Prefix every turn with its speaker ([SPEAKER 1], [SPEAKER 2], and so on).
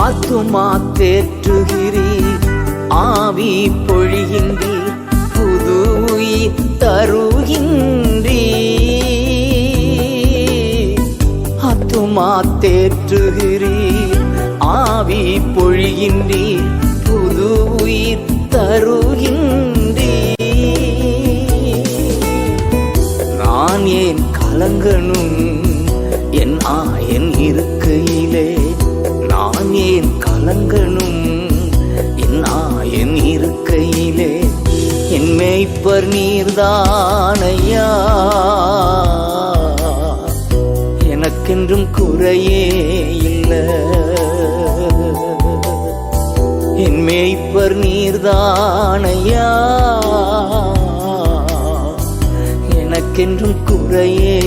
[SPEAKER 1] ஆத்துமா தேற்றுகிறீர், ஆவி பொழிகின்றீர், புது உயிர் தருகின்றீர். ஆத்துமா தேற்றுகிறீர், ஆவி பொழிகின்றீர், புது உயிர் தருகின்றீர். நான் ஏன் கலங்கணும் என் ஆயன் இருக்கையிலே? நான் ஏன் கலங்கணும் என் ஆயன் இருக்கையிலே? என் மேய்ப்பர் நீர்தானையா, எனக்கென்றும் குறையே இல்லை. என் மேய்ப்பர் நீர்தானையா, எனக்கென்றும் குறையே